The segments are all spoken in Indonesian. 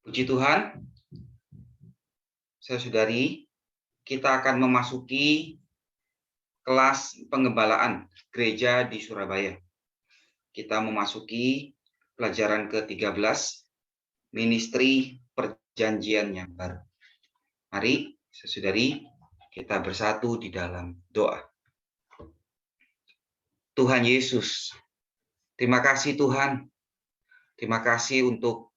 Puji Tuhan, saudari, kita akan memasuki kelas pengembalaan gereja di Surabaya. Kita memasuki pelajaran ke-13, ministry perjanjian yang baru. Mari, saudari, kita bersatu di dalam doa. Tuhan Yesus, terima kasih Tuhan. Terima kasih untuk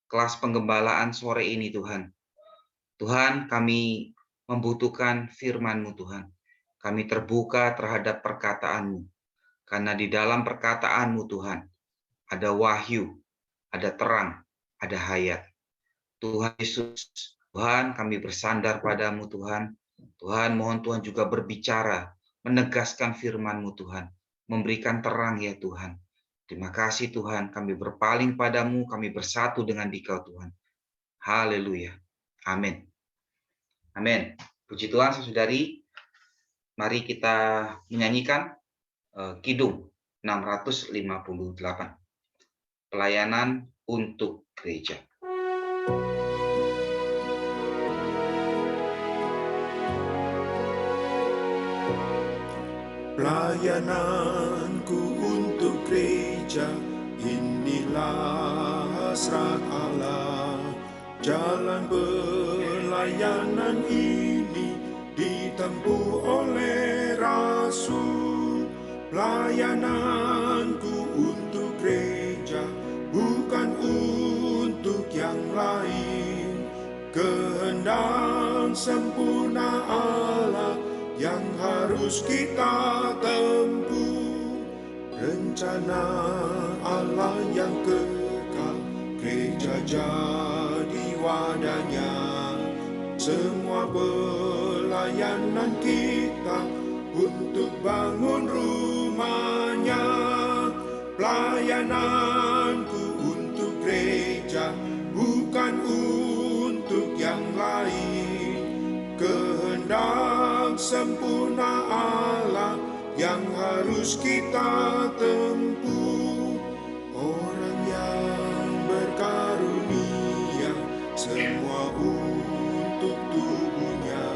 kelas penggembalaan sore ini Tuhan. Tuhan, kami membutuhkan firman-Mu Tuhan. Kami terbuka terhadap perkataan-Mu. Karena di dalam perkataan-Mu Tuhan, ada wahyu, ada terang, ada hayat. Tuhan Yesus, Tuhan kami bersandar pada-Mu Tuhan. Tuhan mohon Tuhan juga berbicara, menegaskan firman-Mu Tuhan. Memberikan terang ya Tuhan. Terima kasih Tuhan, kami berpaling pada-Mu, kami bersatu dengan Dikau Tuhan. Haleluya. Amin. Amin. Puji Tuhan, saudari. Mari kita menyanyikan Kidung 658. Pelayanan untuk gereja. Pelayananku untuk gereja, inilah hasrat Allah. Jalan pelayanan ini ditempuh oleh Rasul. Pelayananku untuk gereja, bukan untuk yang lain. Kehendak sempurna Allah yang harus kita tempuh. Rencana Allah yang kekal, gereja jadi wadahnya. Semua pelayanan kita untuk bangun rumahnya. Pelayananku untuk gereja, bukan untuk yang lain. Kehendak sempurna Allah yang harus kita tempuh. Orang yang berkarunia semua untuk tubuhnya.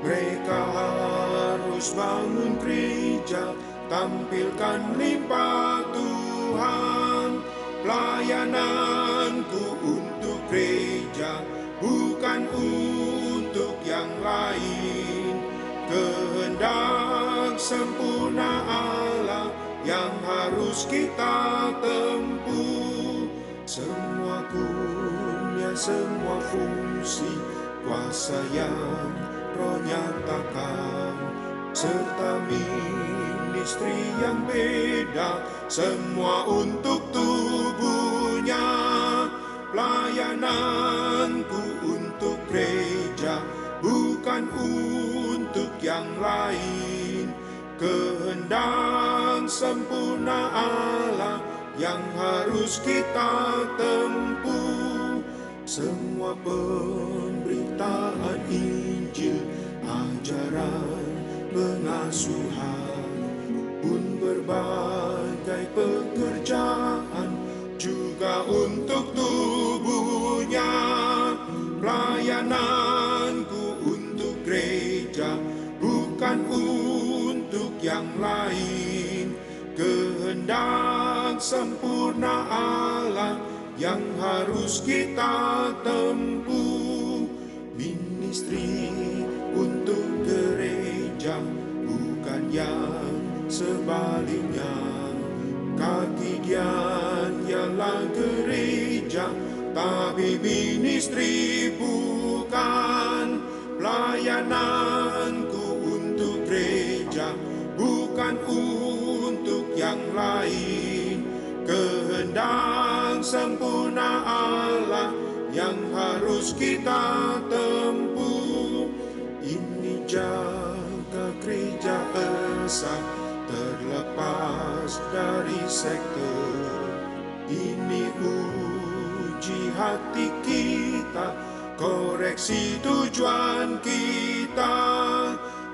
Mereka harus bangun gereja, tampilkan limpah Tuhan. Pelayananku untuk gereja, bukan untuk yang lain. Kehendak sempurna Allah yang harus kita tempuh. Semua kurnia, semua fungsi, kuasa yang Roh nyatakan, serta ministry yang beda, semua untuk tubuhnya. Pelayananku untuk gereja, bukan untuk yang lain. Kehendak sempurna Allah yang harus kita tempuh. Semua pemberitaan Injil, ajaran pengasuhan, pun berbagai pekerjaan juga untuk tubuhnya. Pelayananku untuk gereja, bukan untuk yang lain. Kehendak sempurna Allah yang harus kita tempuh. Ministry untuk gereja, bukan yang sebaliknya. Kaki Dian ialah gereja, tapi ministry bukan. Pelayananku untuk gereja, bukan untuk yang lain. Kehendak sempurna Allah yang harus kita tempuh. Ini jaga gereja esa, terlepas dari sekte. Ini uji hati kita, koreksi tujuan kita.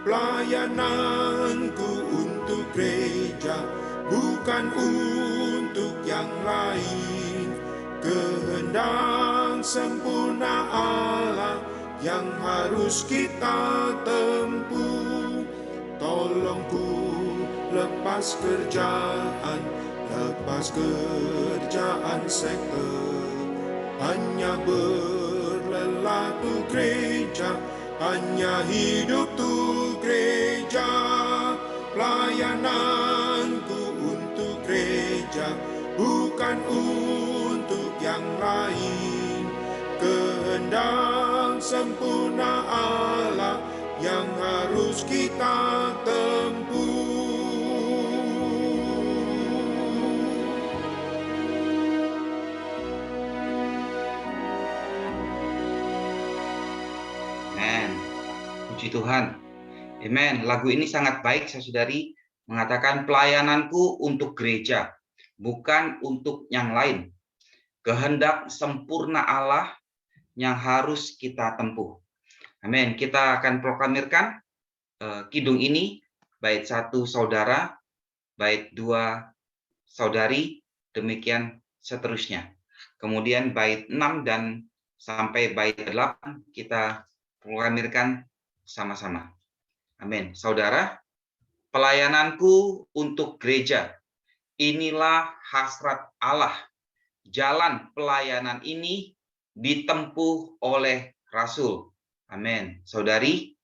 Pelayananku untuk gereja, bukan untuk yang lain. Kehendak sempurna Allah yang harus kita tempuh. Tolong ku lepas kerjaan sekte, hanya berlelah tuh gereja, hanya hidup tuh gereja. Pelayananku untuk gereja, bukan untuk yang lain. Kehendak sempurna Allah yang harus kita tempuh. Amen. Puji Tuhan. Amen. Lagu ini sangat baik, saudari, mengatakan pelayananku untuk gereja, bukan untuk yang lain. Kehendak sempurna Allah yang harus kita tempuh. Amin. Kita akan proklamirkan kidung ini, bait 1 saudara, bait 2 saudari, demikian seterusnya. Kemudian bait 6 dan sampai bait 8 kita proklamirkan sama-sama. Amin. Saudara, pelayananku untuk gereja, inilah hasrat Allah. Jalan pelayanan ini ditempuh oleh Rasul. Amin. Saudari,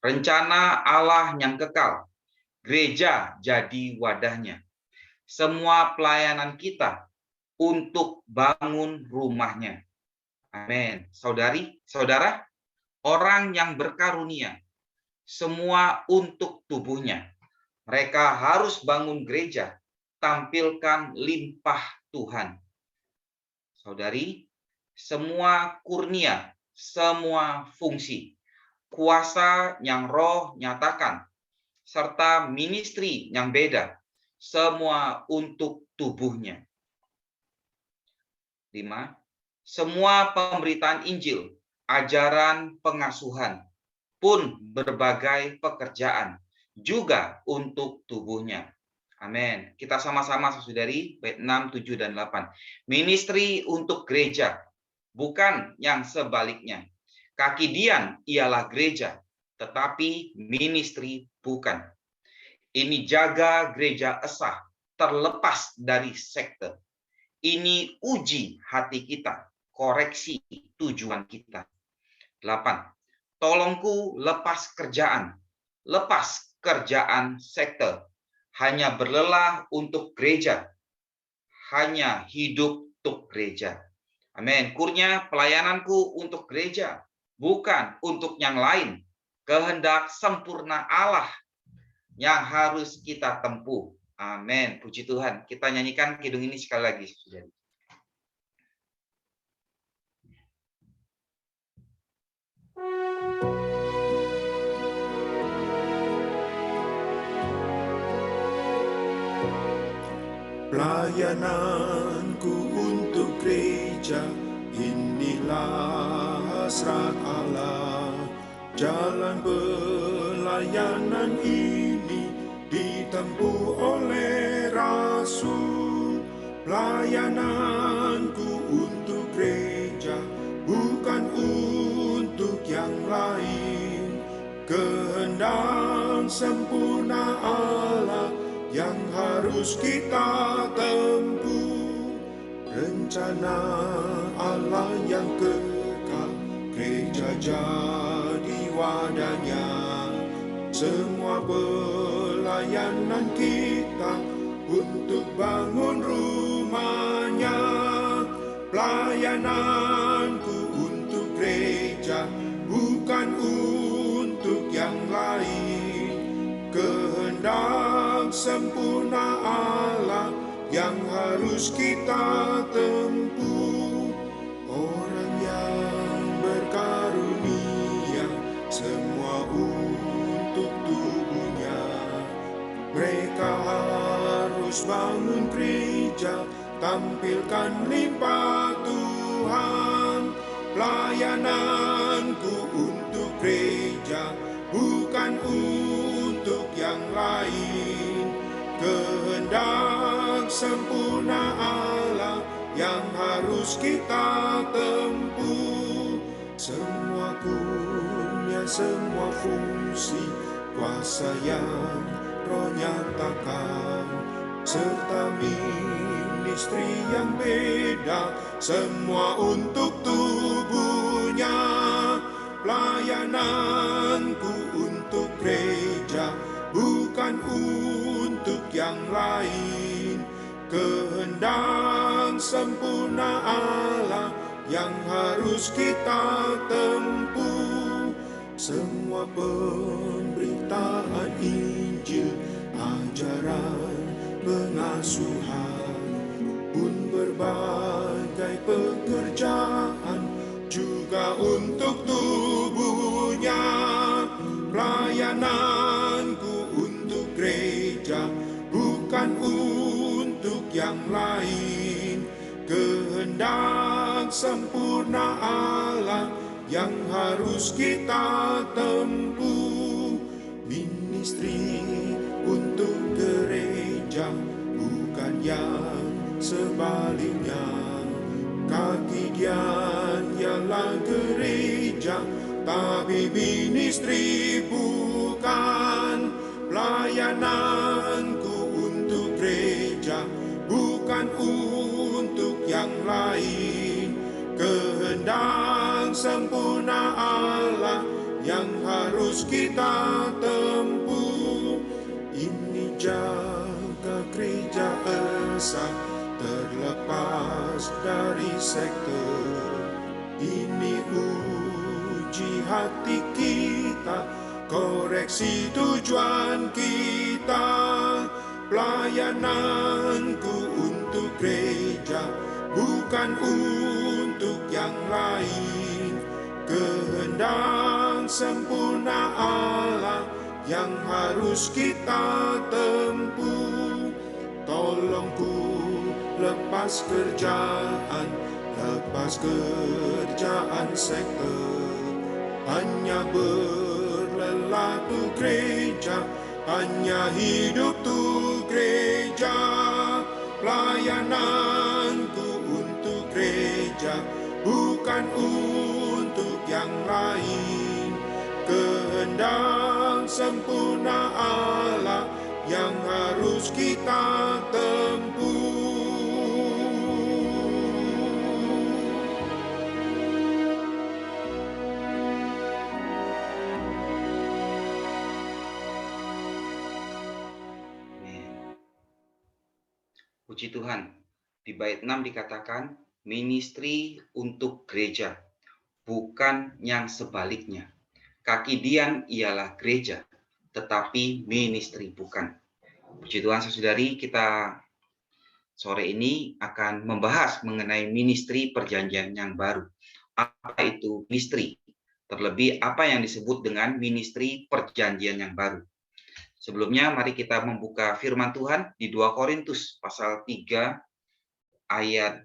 rencana Allah yang kekal, gereja jadi wadahnya. Semua pelayanan kita untuk bangun rumahnya. Amin. Saudari, saudara, orang yang berkarunia, semua untuk tubuhnya. Mereka harus bangun gereja, tampilkan limpah Tuhan. Saudari, semua kurnia, semua fungsi, kuasa yang Roh nyatakan, serta ministry yang beda, semua untuk tubuhnya. 5. Semua pemberitaan Injil, ajaran pengasuhan, pun berbagai pekerjaan, juga untuk tubuhnya. Amin. Kita sama-sama, saudari, bait 6, 7, dan 8. Ministry untuk gereja, bukan yang sebaliknya. Kaki Dian ialah gereja, tetapi ministry bukan. Ini jaga gereja esa, terlepas dari sekte. Ini uji hati kita, koreksi tujuan kita. 8. Tolongku lepas kerjaan sekte, hanya berlelah untuk gereja, hanya hidup untuk gereja. Amin. Kurnia pelayananku untuk gereja, bukan untuk yang lain. Kehendak sempurna Allah yang harus kita tempuh. Amin. Puji Tuhan. Kita nyanyikan kidung ini sekali lagi, saudara. Pelayananku untuk gereja, inilah hasrat Allah. Jalan pelayanan ini ditempuh oleh Rasul. Pelayananku untuk gereja, bukan untuk yang lain. Kehendak sempurna Allah yang harus kita tempuh. Rencana Allah yang kekal, gereja jadi wadahnya. Semua pelayanan kita untuk bangun rumahnya. Pelayananku untuk gereja, bukan untuk yang lain. Kehendak sempurna Allah yang harus kita tempuh. Orang yang berkarunia, semua untuk tubuhnya. Mereka harus bangun gereja, tampilkan limpah Tuhan. Pelayananku untuk gereja, bukan untuk yang lain. Kehendak sempurna Allah yang harus kita tempuh. Semua kurnia, semua fungsi, kuasa yang Roh nyatakan, serta ministry yang beda, semua untuk tubuhnya. Pelayananku untuk gereja, bukan untuk yang lain. Kehendak sempurna Allah yang harus kita tempuh. Semua pemberitaan Injil, ajaran pengasuhan, pun berbagai pekerjaan juga untuk tubuhnya. Pelayananku untuk gereja, bukan untuk yang lain. Kehendak sempurna Allah yang harus kita tempuh. Ministry untuk gereja, bukan yang sebaliknya. Kaki Dian ialah gereja, tapi ministry bukan. Pelayananku untuk gereja, bukan untuk yang lain. Kehendak sempurna Allah yang harus kita tempuh. Ini jaga gereja esa, terlepas dari sektor. Ini uji hati kita, koreksi tujuan kita. Pelayananku untuk gereja, bukan untuk yang lain. Kehendak sempurna Allah yang harus kita tempuh. Tolong ku lepas kerjaan sektor, hanya berlelah tu gereja, hanya hidup tu gereja. Pelayananku untuk gereja, bukan untuk yang lain. Kehendak sempurna Allah yang harus kita tempuh. Puji Tuhan, di bait 6 dikatakan ministry untuk gereja, bukan yang sebaliknya. Kaki Dian ialah gereja, tetapi ministry bukan. Puji Tuhan, saudari, kita sore ini akan membahas mengenai ministry perjanjian yang baru. Apa itu ministry? Terlebih apa yang disebut dengan ministry perjanjian yang baru. Sebelumnya mari kita membuka firman Tuhan di 2 Korintus pasal 3 ayat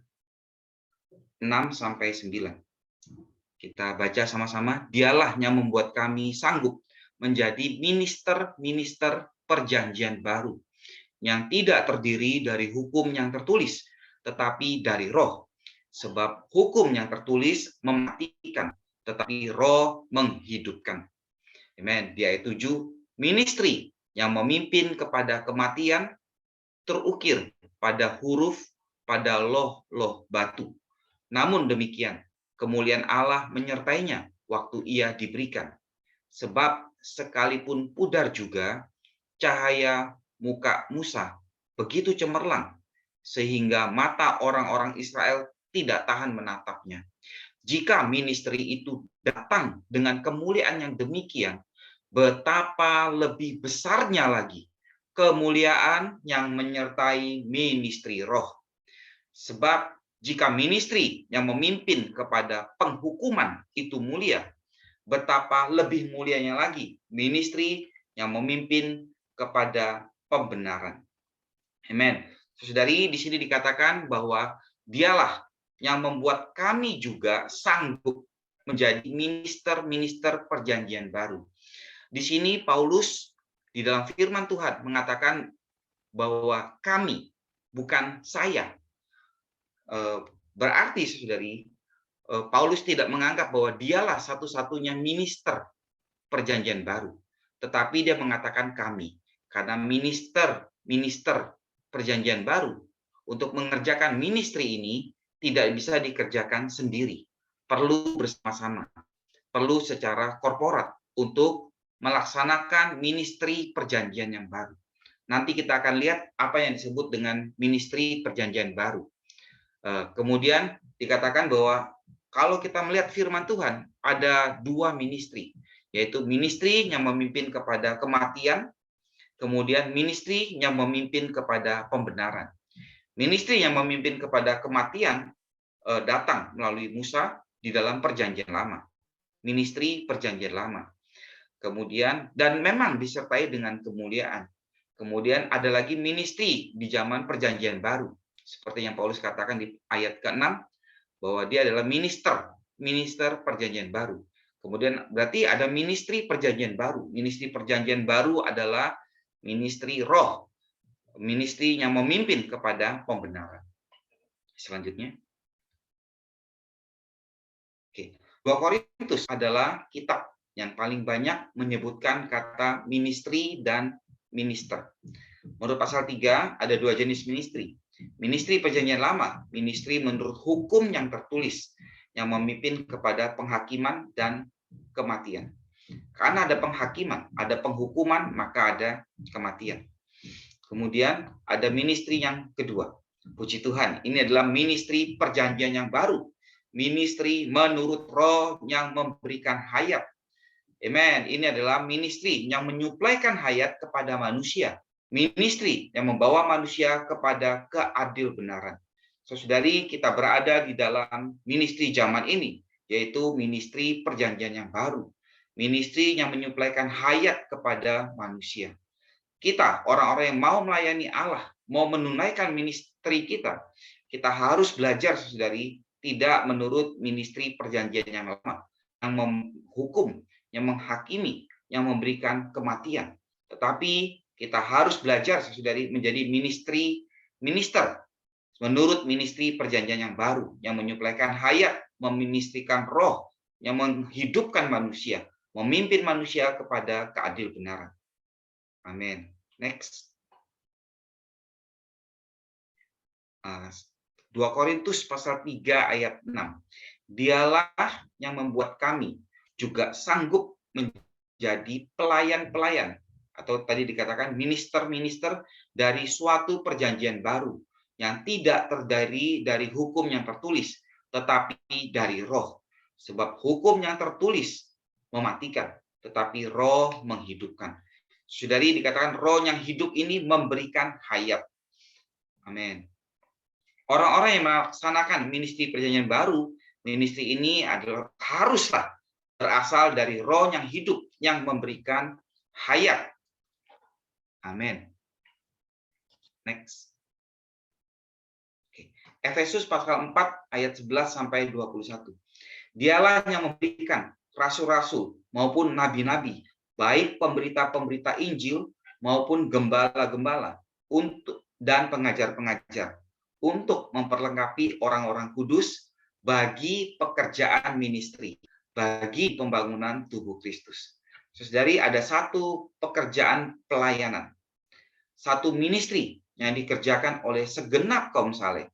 6 sampai 9. Kita baca sama-sama. Dialah yang membuat kami sanggup menjadi minister-minister perjanjian baru, yang tidak terdiri dari hukum yang tertulis, tetapi dari Roh. Sebab hukum yang tertulis mematikan, tetapi Roh menghidupkan. Amen. Di ayat 7, ministry yang memimpin kepada kematian terukir pada huruf, pada loh-loh batu. Namun demikian, kemuliaan Allah menyertainya waktu ia diberikan. Sebab sekalipun pudar juga, cahaya muka Musa begitu cemerlang, sehingga mata orang-orang Israel tidak tahan menatapnya. Jika ministry itu datang dengan kemuliaan yang demikian, betapa lebih besarnya lagi kemuliaan yang menyertai ministry Roh. Sebab jika ministry yang memimpin kepada penghukuman itu mulia, betapa lebih mulianya lagi ministry yang memimpin kepada pembenaran. Amen. Saudari, di sini dikatakan bahwa dialah yang membuat kami juga sanggup menjadi minister-minister perjanjian baru. Di sini Paulus di dalam firman Tuhan mengatakan bahwa kami, bukan saya. berarti saudari, Paulus tidak menganggap bahwa dialah satu-satunya minister perjanjian baru, tetapi dia mengatakan kami, karena minister perjanjian baru untuk mengerjakan ministry ini tidak bisa dikerjakan sendiri, perlu bersama-sama, perlu secara korporat untuk melaksanakan ministry perjanjian yang baru. Nanti kita akan lihat apa yang disebut dengan ministry perjanjian baru. Kemudian dikatakan bahwa kalau kita melihat firman Tuhan, ada dua ministry, yaitu ministry yang memimpin kepada kematian, kemudian ministry yang memimpin kepada pembenaran. Ministry yang memimpin kepada kematian datang melalui Musa di dalam perjanjian lama. Ministry perjanjian lama. Kemudian, dan memang disertai dengan kemuliaan. Kemudian ada lagi ministry di zaman perjanjian baru. Seperti yang Paulus katakan di ayat ke-6, bahwa dia adalah minister perjanjian baru. Kemudian berarti ada ministry perjanjian baru. Ministry perjanjian baru adalah ministry roh. Ministry yang memimpin kepada pembenaran. Selanjutnya. Oke. 2 Korintus adalah kitab yang paling banyak menyebutkan kata ministry dan minister. Menurut pasal 3 ada dua jenis ministry. Ministry perjanjian lama, ministry menurut hukum yang tertulis, yang memimpin kepada penghakiman dan kematian. Karena ada penghakiman, ada penghukuman, maka ada kematian. Kemudian ada ministry yang kedua. Puji Tuhan, ini adalah ministry perjanjian yang baru. Ministry menurut roh yang memberikan hayat. Amen. Ini adalah ministry yang menyuplaikan hayat kepada manusia. Ministry yang membawa manusia kepada keadilbenaran. Saudari, kita berada di dalam ministry zaman ini, yaitu ministry perjanjian yang baru. Ministry yang menyuplaikan hayat kepada manusia. Kita, orang-orang yang mau melayani Allah, mau menunaikan ministry kita harus belajar, saudari, tidak menurut ministry perjanjian yang lama, yang menghukum, yang menghakimi, yang memberikan kematian. Tetapi kita harus belajar, saudari, menjadi minister menurut ministry perjanjian yang baru, yang menyuplaikan hayat, meministrikan roh, yang menghidupkan manusia, memimpin manusia kepada keadilbenaran. Amin. Next. 2 Korintus pasal 3 ayat 6. Dialah yang membuat kami juga sanggup menjadi pelayan-pelayan, atau tadi dikatakan minister-minister dari suatu perjanjian baru yang tidak terdiri dari hukum yang tertulis, tetapi dari roh. Sebab hukum yang tertulis mematikan, tetapi roh menghidupkan. Saudari, dikatakan roh yang hidup ini memberikan hayat. Amin. Orang-orang yang melaksanakan ministry perjanjian baru, ministry ini adalah haruslah berasal dari roh yang hidup, yang memberikan hayat. Amin. Next. Oke. Efesus pasal 4 ayat 11 sampai 21. Dialah yang memberikan rasul-rasul maupun nabi-nabi, baik pemberita-pemberita Injil maupun gembala-gembala dan pengajar-pengajar, untuk memperlengkapi orang-orang kudus bagi pekerjaan ministry, bagi pembangunan tubuh Kristus. Saudari, ada satu pekerjaan pelayanan, satu ministry yang dikerjakan oleh segenap kaum saleh.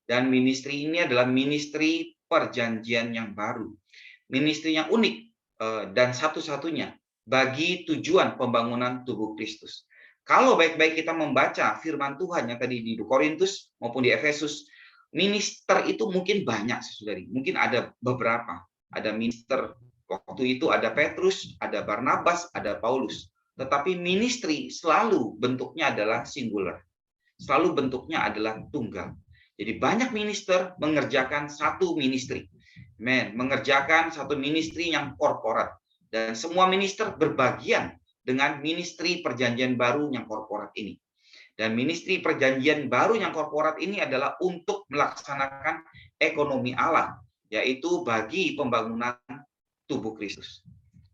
Dan ministry ini adalah ministry perjanjian yang baru. Ministry yang unik dan satu-satunya bagi tujuan pembangunan tubuh Kristus. Kalau baik-baik kita membaca firman Tuhan yang tadi di 2 Korintus maupun di Efesus, minister itu mungkin banyak, saudari. Mungkin ada beberapa. Ada minister, waktu itu ada Petrus, ada Barnabas, ada Paulus. Tetapi ministry selalu bentuknya adalah singular. Selalu bentuknya adalah tunggal. Jadi banyak minister mengerjakan satu ministry. Mengerjakan satu ministry yang korporat. Dan semua minister berbagian dengan ministry perjanjian baru yang korporat ini. Dan ministry perjanjian baru yang korporat ini adalah untuk melaksanakan ekonomi Allah, yaitu bagi pembangunan tubuh Kristus.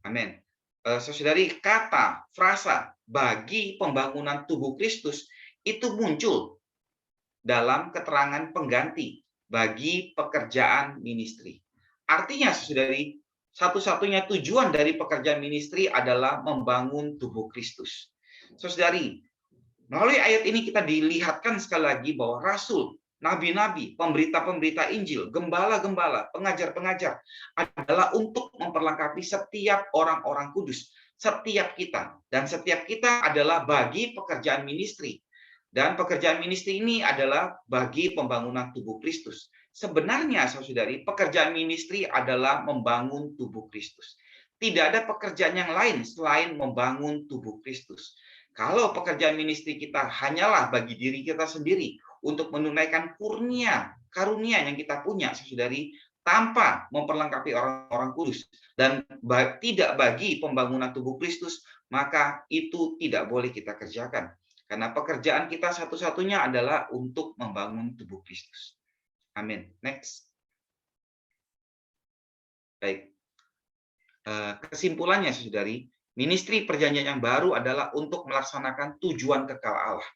Amin. Saudari, kata, frasa bagi pembangunan tubuh Kristus itu muncul dalam keterangan pengganti bagi pekerjaan ministry. Artinya, saudari, satu-satunya tujuan dari pekerjaan ministry adalah membangun tubuh Kristus. Saudari, melalui ayat ini kita dilihatkan sekali lagi bahwa rasul, nabi-nabi, pemberita-pemberita Injil, gembala-gembala, pengajar-pengajar adalah untuk memperlengkapi setiap orang-orang kudus, setiap kita. Dan setiap kita adalah bagi pekerjaan ministry. Dan pekerjaan ministry ini adalah bagi pembangunan tubuh Kristus. Sebenarnya, saudari, pekerjaan ministry adalah membangun tubuh Kristus. Tidak ada pekerjaan yang lain selain membangun tubuh Kristus. Kalau pekerjaan ministry kita hanyalah bagi diri kita sendiri untuk menunaikan karunia yang kita punya, saudari, tanpa memperlengkapi orang-orang kudus dan tidak bagi pembangunan tubuh Kristus, maka itu tidak boleh kita kerjakan. Karena pekerjaan kita satu-satunya adalah untuk membangun tubuh Kristus. Amin. Next. Baik. Kesimpulannya, saudari, ministry perjanjian yang baru adalah untuk melaksanakan tujuan kekal Allah.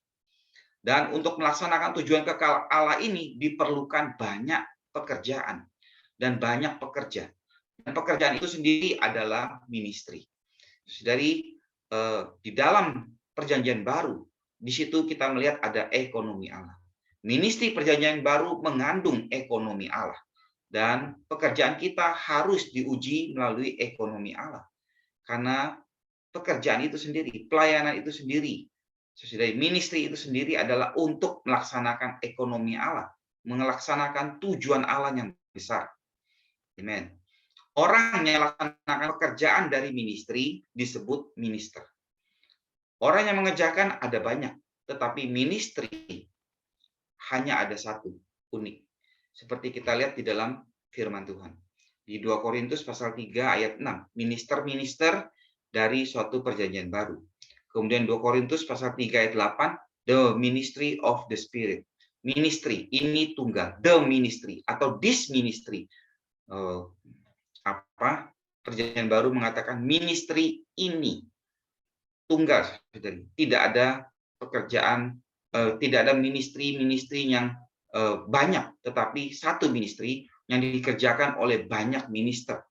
Dan untuk melaksanakan tujuan kekal Allah ini diperlukan banyak pekerjaan dan banyak pekerja. Dan pekerjaan itu sendiri adalah ministry. Saudari, di dalam perjanjian baru, di situ kita melihat ada ekonomi Allah. Ministry perjanjian baru mengandung ekonomi Allah. Dan pekerjaan kita harus diuji melalui ekonomi Allah. Karena pekerjaan itu sendiri, pelayanan itu sendiri, ministry itu sendiri adalah untuk melaksanakan ekonomi Allah. Melaksanakan tujuan Allah yang besar. Amen. Orang yang melaksanakan pekerjaan dari ministry disebut minister. Orang yang mengerjakan ada banyak, tetapi ministry hanya ada satu, unik. Seperti kita lihat di dalam firman Tuhan. Di 2 Korintus pasal 3 ayat 6, minister-minister dari suatu perjanjian baru. Kemudian 2 Korintus pasal 3 ayat 8, the ministry of the Spirit. Ministry, ini tunggal, the ministry atau this ministry. Perjanjian baru mengatakan ministry ini tunggal, tidak ada pekerjaan, tidak ada ministry yang banyak, tetapi satu ministry yang dikerjakan oleh banyak minister.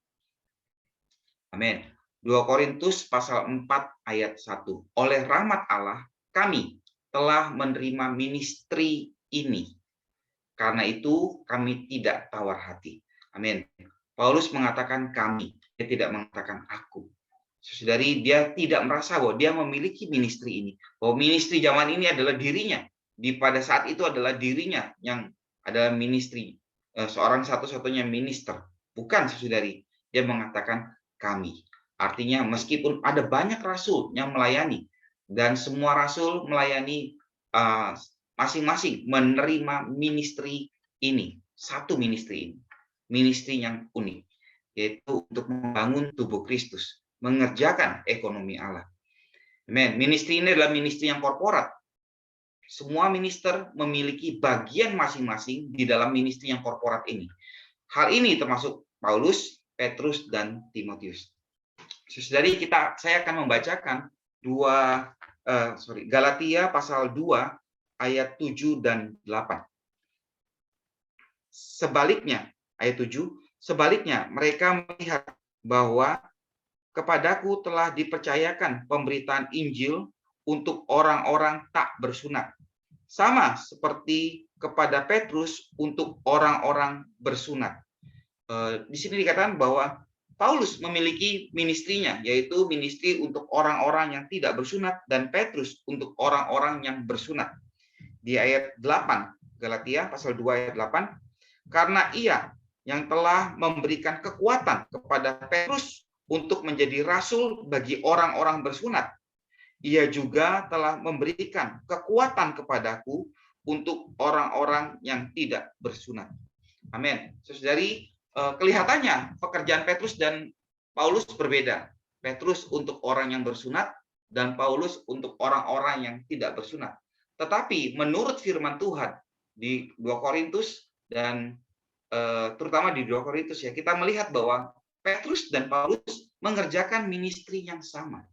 Amin. 2 Korintus pasal 4 ayat 1. Oleh rahmat Allah, kami telah menerima ministry ini. Karena itu kami tidak tawar hati. Amin. Paulus mengatakan kami, dia tidak mengatakan aku. Saudari, dia tidak merasa bahwa dia memiliki ministry ini. Bahwa ministry zaman ini adalah dirinya. Pada saat itu adalah dirinya yang adalah ministry. Seorang satu-satunya minister. Bukan, saudari. Dia mengatakan kami. Artinya meskipun ada banyak rasul yang melayani. Dan semua rasul melayani masing-masing menerima ministry ini. Satu ministry ini. Ministry yang unik. Yaitu untuk membangun tubuh Kristus. Mengerjakan ekonomi Allah. Amen. Ministry ini adalah ministry yang korporat. Semua minister memiliki bagian masing-masing di dalam ministry yang korporat ini. Hal ini termasuk Paulus, Petrus, dan Timotius. Saudari, saya akan membacakan Galatia pasal 2 ayat 7 dan 8. Sebaliknya, ayat 7, sebaliknya mereka melihat bahwa kepadaku telah dipercayakan pemberitaan Injil untuk orang-orang tak bersunat. Sama seperti kepada Petrus untuk orang-orang bersunat. Di sini dikatakan bahwa Paulus memiliki ministrinya, yaitu ministry untuk orang-orang yang tidak bersunat, dan Petrus untuk orang-orang yang bersunat. Di ayat 8, Galatia pasal 2 ayat 8, karena ia yang telah memberikan kekuatan kepada Petrus untuk menjadi rasul bagi orang-orang bersunat, ia juga telah memberikan kekuatan kepadaku untuk orang-orang yang tidak bersunat. Amin. Saudari, kelihatannya pekerjaan Petrus dan Paulus berbeda. Petrus untuk orang yang bersunat dan Paulus untuk orang-orang yang tidak bersunat. Tetapi menurut firman Tuhan di 2 Korintus dan terutama di 2 Korintus ya, kita melihat bahwa Petrus dan Paulus mengerjakan ministry yang sama.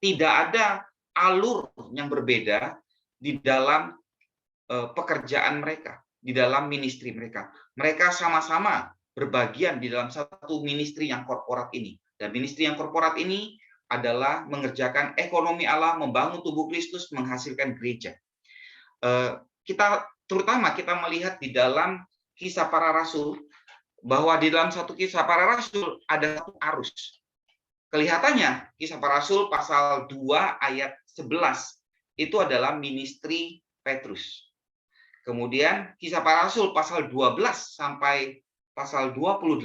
Tidak ada alur yang berbeda di dalam pekerjaan mereka. di dalam ministry mereka. Mereka sama-sama berbagian di dalam satu ministry yang korporat ini. Dan ministry yang korporat ini adalah mengerjakan ekonomi Allah, membangun tubuh Kristus, menghasilkan gereja. Terutama kita melihat di dalam Kisah Para Rasul, bahwa di dalam satu Kisah Para Rasul ada satu arus. Kelihatannya Kisah Para Rasul pasal 2 ayat 11 itu adalah ministry Petrus. Kemudian Kisah Para Rasul pasal 12 sampai pasal 28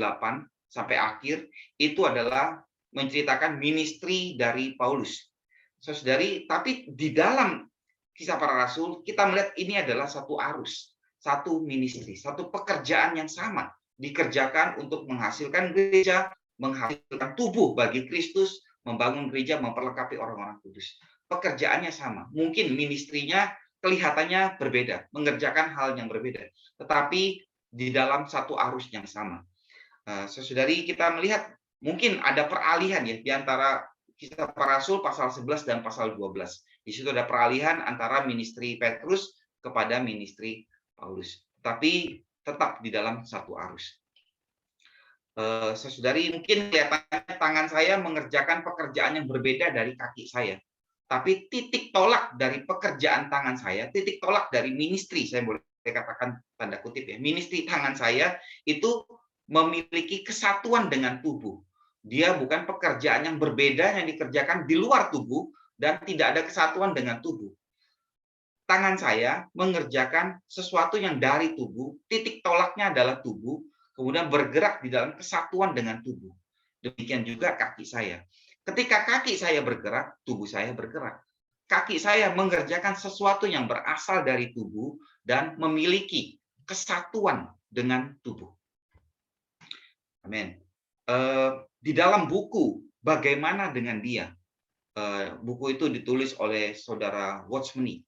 sampai akhir itu adalah menceritakan ministry dari Paulus. Saudari, tapi di dalam Kisah Para Rasul kita melihat ini adalah satu arus, satu ministry, satu pekerjaan yang sama dikerjakan untuk menghasilkan gereja, menghasilkan tubuh bagi Kristus, membangun gereja, memperlengkapi orang-orang kudus. Pekerjaannya sama. Mungkin ministrinya kelihatannya berbeda, mengerjakan hal yang berbeda, tetapi di dalam satu arus yang sama. Saudari, kita melihat mungkin ada peralihan ya di antara Kisah Para Rasul pasal 11 dan pasal 12. Di situ ada peralihan antara ministry Petrus kepada ministry Paulus. Tapi tetap di dalam satu arus. Saudari, mungkin kelihatannya tangan saya mengerjakan pekerjaan yang berbeda dari kaki saya. Tapi titik tolak dari pekerjaan tangan saya, titik tolak dari ministry, saya boleh katakan tanda kutip ya, ministry tangan saya itu memiliki kesatuan dengan tubuh. Dia bukan pekerjaan yang berbeda yang dikerjakan di luar tubuh dan tidak ada kesatuan dengan tubuh. Tangan saya mengerjakan sesuatu yang dari tubuh, titik tolaknya adalah tubuh, kemudian bergerak di dalam kesatuan dengan tubuh. Demikian juga kaki saya. Ketika kaki saya bergerak, tubuh saya bergerak. Kaki saya mengerjakan sesuatu yang berasal dari tubuh dan memiliki kesatuan dengan tubuh. Amin. Di dalam buku Bagaimana Dengan Dia, buku itu ditulis oleh saudara Watchmeni.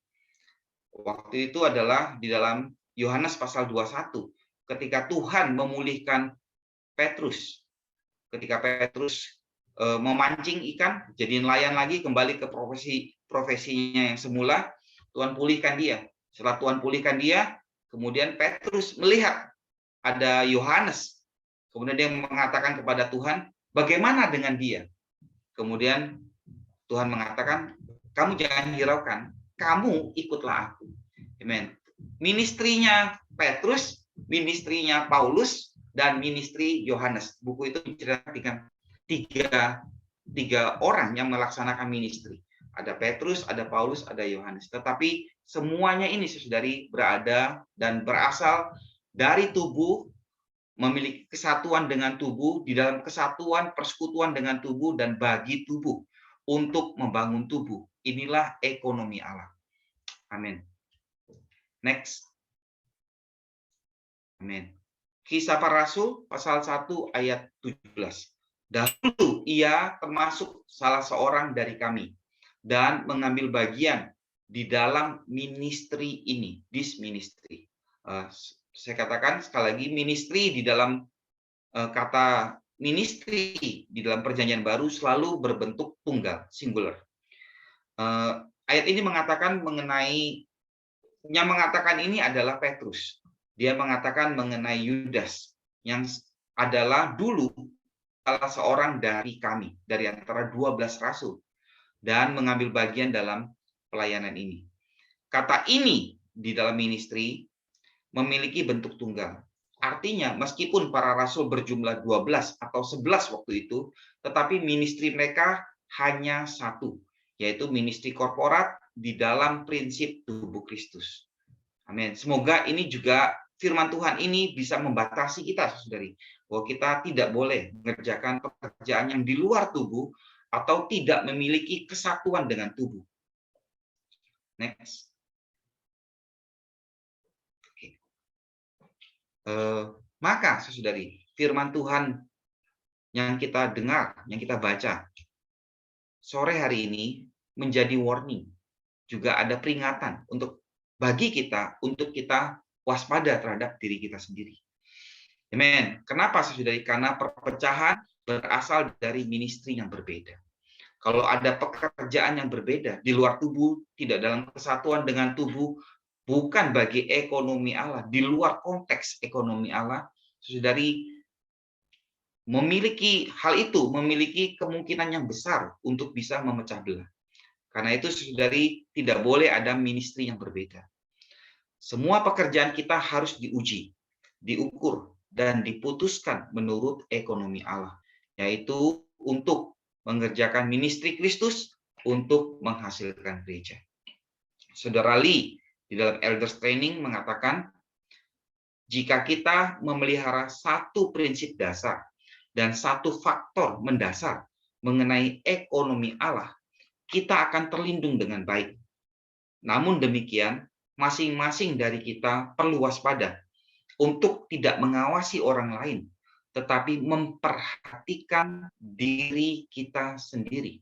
Waktu itu adalah di dalam Yohanes pasal 21, ketika Tuhan memulihkan Petrus. Ketika Petrus memancing ikan, jadi nelayan lagi, kembali ke profesinya yang semula, Tuhan pulihkan dia. Setelah Tuhan pulihkan dia, kemudian Petrus melihat ada Yohanes. Kemudian dia mengatakan kepada Tuhan, bagaimana dengan dia? Kemudian Tuhan mengatakan, kamu jangan hiraukan, kamu ikutlah aku. Amen. Ministrinya Petrus, ministrinya Paulus, dan ministri Yohanes. Buku itu menceritakan tiga orang yang melaksanakan ministri. Ada Petrus, ada Paulus, ada Yohanes. Tetapi semuanya ini saudari berada dan berasal dari tubuh, memiliki kesatuan dengan tubuh, di dalam kesatuan persekutuan dengan tubuh dan bagi tubuh untuk membangun tubuh. Inilah ekonomi Allah. Amin. Next. Amin. Kisah Para Rasul pasal 1 ayat 17. Dahulu ia termasuk salah seorang dari kami dan mengambil bagian di dalam ministry ini, this ministry. Saya katakan sekali lagi, ministry di dalam kata ministry di dalam Perjanjian Baru selalu berbentuk tunggal, singular. Ayat ini mengatakan yang mengatakan ini adalah Petrus. Dia mengatakan mengenai Yudas yang adalah dulu salah seorang dari kami, dari antara 12 rasul, dan mengambil bagian dalam pelayanan ini. Kata ini di dalam ministry memiliki bentuk tunggal. Artinya meskipun para rasul berjumlah 12 atau 11 waktu itu, tetapi ministry mereka hanya satu, yaitu ministry korporat di dalam prinsip tubuh Kristus. Amin. Semoga ini juga firman Tuhan ini bisa membatasi kita, saudari, bahwa kita tidak boleh mengerjakan pekerjaan yang di luar tubuh atau tidak memiliki kesatuan dengan tubuh. Next. Oke. Maka, saudari, firman Tuhan yang kita dengar, yang kita baca sore hari ini menjadi warning, juga ada peringatan bagi kita untuk kita waspada terhadap diri kita sendiri. Amen. Kenapa, saudari? Karena perpecahan berasal dari ministry yang berbeda. Kalau ada pekerjaan yang berbeda di luar tubuh, tidak dalam kesatuan dengan tubuh, bukan bagi ekonomi Allah, di luar konteks ekonomi Allah, saudari, memiliki hal itu, memiliki kemungkinan yang besar untuk bisa memecah belah. Karena itu, saudari, tidak boleh ada ministry yang berbeda. Semua pekerjaan kita harus diuji, diukur, dan diputuskan menurut ekonomi Allah, yaitu untuk mengerjakan ministry Kristus untuk menghasilkan gereja. Saudara Lee di dalam Elders Training mengatakan, jika kita memelihara satu prinsip dasar dan satu faktor mendasar mengenai ekonomi Allah, kita akan terlindung dengan baik. Namun demikian, masing-masing dari kita perlu waspada untuk tidak mengawasi orang lain, tetapi memperhatikan diri kita sendiri,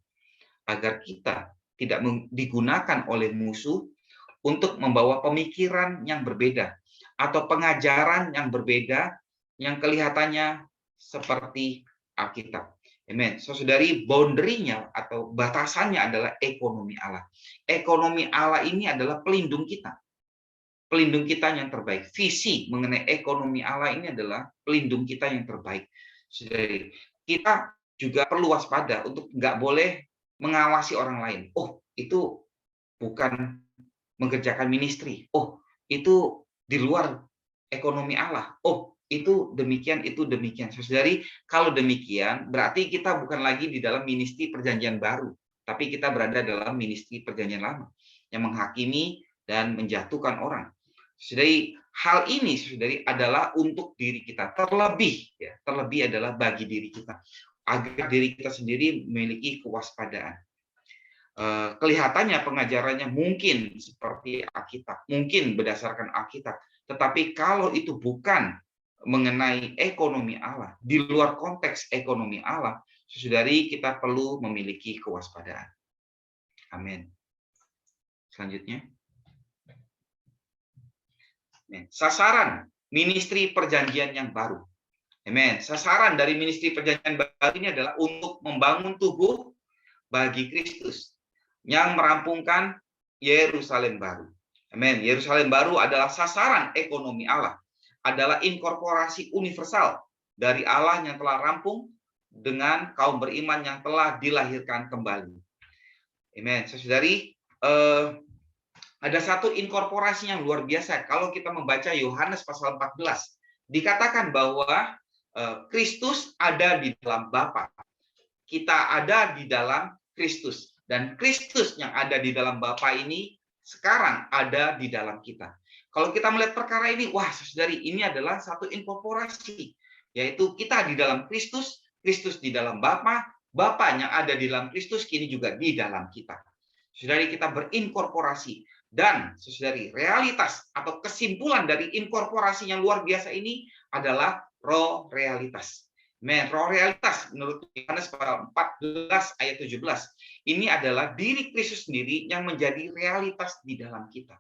agar kita tidak digunakan oleh musuh untuk membawa pemikiran yang berbeda atau pengajaran yang berbeda yang kelihatannya seperti Alkitab. Amen. Saudari, boundary-nya atau batasannya adalah ekonomi Allah. Ekonomi Allah ini adalah pelindung kita. Pelindung kita yang terbaik. Visi mengenai ekonomi Allah ini adalah pelindung kita yang terbaik. Saudari, kita juga perlu waspada untuk nggak boleh mengawasi orang lain. Oh, itu bukan mengerjakan ministry. Oh, itu di luar ekonomi Allah. Oh, itu demikian, itu demikian. Saudari, kalau demikian, berarti kita bukan lagi di dalam ministry perjanjian baru, tapi kita berada dalam ministry perjanjian lama, yang menghakimi dan menjatuhkan orang. Saudari, hal ini, saudari, adalah untuk diri kita. Terlebih adalah bagi diri kita, agar diri kita sendiri memiliki kewaspadaan. Kelihatannya pengajarannya mungkin seperti Alkitab, mungkin berdasarkan Alkitab, tetapi kalau itu bukan mengenai ekonomi Allah, di luar konteks ekonomi Allah, saudari, kita perlu memiliki kewaspadaan. Amin. Selanjutnya, sasaran ministry perjanjian yang baru. Amin. Sasaran dari ministry perjanjian baru ini adalah untuk membangun tubuh bagi Kristus yang merampungkan Yerusalem baru. Amin. Yerusalem baru adalah sasaran ekonomi Allah, adalah inkorporasi universal dari Allah yang telah rampung dengan kaum beriman yang telah dilahirkan kembali. Amin. Saudari, ada satu inkorporasi yang luar biasa. Kalau kita membaca Yohanes pasal 14, dikatakan bahwa Kristus ada di dalam Bapa. Kita ada di dalam Kristus. Dan Kristus yang ada di dalam Bapa ini sekarang ada di dalam kita. Kalau kita melihat perkara ini, wah saudari, ini adalah satu inkorporasi. Yaitu kita di dalam Kristus, Kristus di dalam Bapa, Bapa yang ada di dalam Kristus kini juga di dalam kita. Saudari, kita berinkorporasi. Dan saudari, realitas atau kesimpulan dari inkorporasi yang luar biasa ini adalah roh realitas. Roh realitas menurut Yohanes 14 ayat 17. Ini adalah diri Kristus sendiri yang menjadi realitas di dalam kita.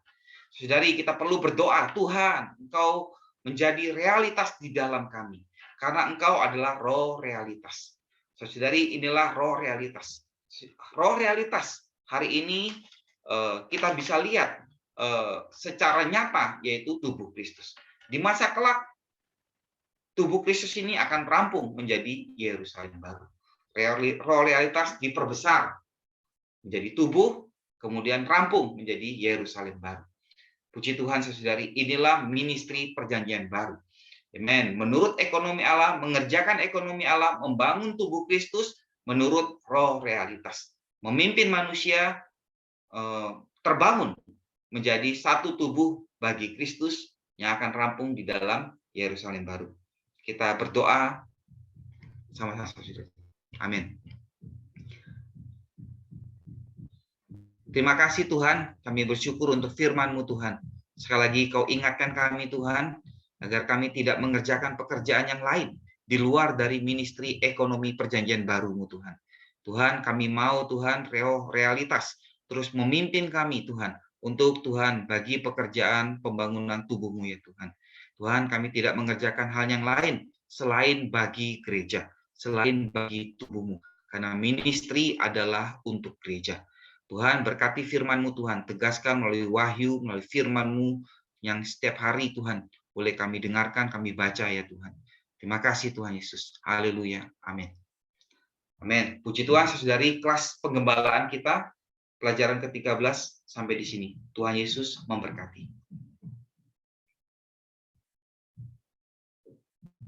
Saudari, kita perlu berdoa, Tuhan, Engkau menjadi realitas di dalam kami. Karena Engkau adalah roh realitas. Saudari, inilah roh realitas. Roh realitas hari ini kita bisa lihat secara nyata, yaitu tubuh Kristus. Di masa kelak, tubuh Kristus ini akan rampung menjadi Yerusalem baru. Roh realitas diperbesar menjadi tubuh, kemudian rampung menjadi Yerusalem baru. Puji Tuhan, saudari, inilah ministry perjanjian baru. Amen. Menurut ekonomi Allah, mengerjakan ekonomi Allah, membangun tubuh Kristus menurut roh realitas. Memimpin manusia terbangun menjadi satu tubuh bagi Kristus yang akan rampung di dalam Yerusalem baru. Kita berdoa sama-sama, saudara. Amin. Terima kasih Tuhan, kami bersyukur untuk firman-Mu Tuhan. Sekali lagi Kau ingatkan kami Tuhan, agar kami tidak mengerjakan pekerjaan yang lain di luar dari ministry ekonomi perjanjian baru-Mu Tuhan. Tuhan, kami mau Tuhan realitas terus memimpin kami Tuhan, untuk Tuhan bagi pekerjaan pembangunan tubuh-Mu ya Tuhan. Tuhan, kami tidak mengerjakan hal yang lain selain bagi gereja, selain bagi tubuh-Mu. Karena ministry adalah untuk gereja. Tuhan, berkati firman-Mu Tuhan, tegaskan melalui wahyu, melalui firman-Mu yang setiap hari Tuhan boleh kami dengarkan, kami baca ya Tuhan. Terima kasih Tuhan Yesus. Haleluya. Amin. Amin. Puji Tuhan, saudari, kelas penggembalaan kita, pelajaran ke-13 sampai di sini. Tuhan Yesus memberkati.